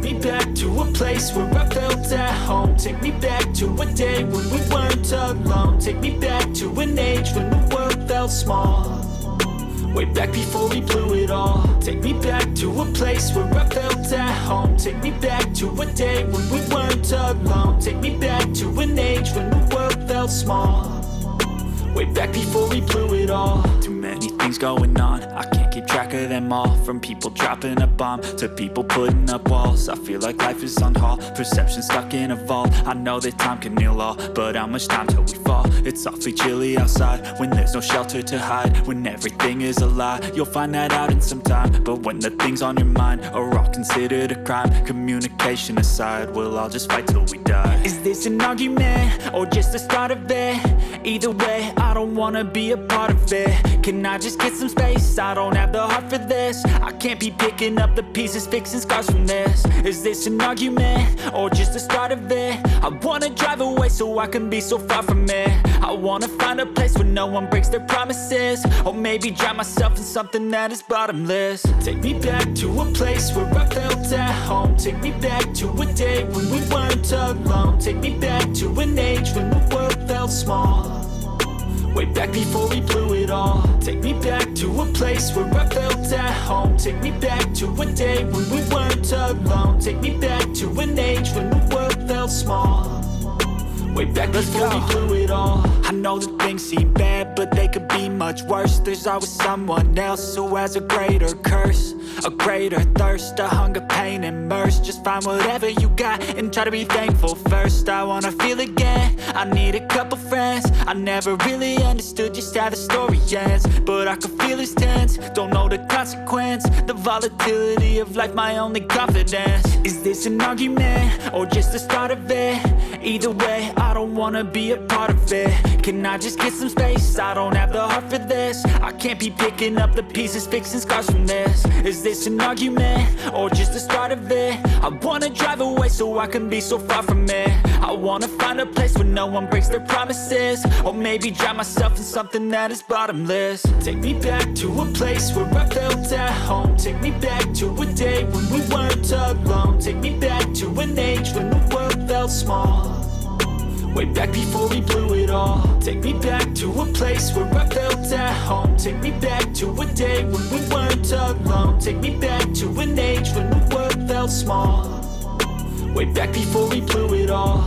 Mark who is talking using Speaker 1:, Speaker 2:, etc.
Speaker 1: me back to a place where I felt at home. Take me back to a day when we weren't alone. Take me back to an age when the world felt small. Way back before we blew it all. Take me back to a place where I felt at home. Take me back to a day when we weren't alone. Take me back to an age when the world felt small. Way back before we blew it all. Too many things going on, I can't keep track of them all. From people dropping a bomb to people putting up walls. I feel like life is on hold, perception stuck in a vault. I know that time can heal all, but how much time till we fall? It's awfully chilly outside when there's no shelter to hide. When everything is a lie, you'll find that out in some time. But when the things on your mind are all considered a crime, communication aside, we'll all just fight till we die. Is this an argument or just the start of it? Either way, I don't wanna be a part of it. Can I just get some space? I don't have the heart for this. I can't be picking up the pieces, fixing scars from this. Is this an argument or just the start of it? I wanna drive away so I can be so far from it. I wanna find a place where no one breaks their promises. Or maybe drown myself in something that is bottomless. Take me back to a place where I felt at home. Take me back to a day when we weren't alone. Take me back to an age when the world felt small. Way back before we blew it all. Take me back to a place where I felt at home. Take me back to a day when we weren't alone. Take me back to an age when the world felt small. Way back before we blew it all. I know that things seem bad, but they could be much worse. There's always someone else who has a greater curse, a greater thirst, a hunger, pain, and mercy. Just find whatever you got and try to be thankful first. I wanna feel again, I need a couple friends. I never really understood just how the story ends, but I can feel it's tense, don't know the consequence. The volatility of life, my only confidence. Is this an argument or just the start of it? Either way, I don't wanna be a part of it. Can I just get some space? I don't have the heart for this. I can't be picking up the pieces, fixing scars from this. Is this an argument or just the start of it? I wanna drive away so I can be so far from it. I wanna find a place where no one breaks their promises. Or maybe drown myself in something that is bottomless. Take me back to a place where I felt at home. Take me back to a day when we weren't alone. Take me back to an age when the world felt small. Way back before we blew it all. Take me back to a place where I felt at home. Take me back to a day when we weren't alone. Take me back to an age when the world felt small. Way back before we blew it all.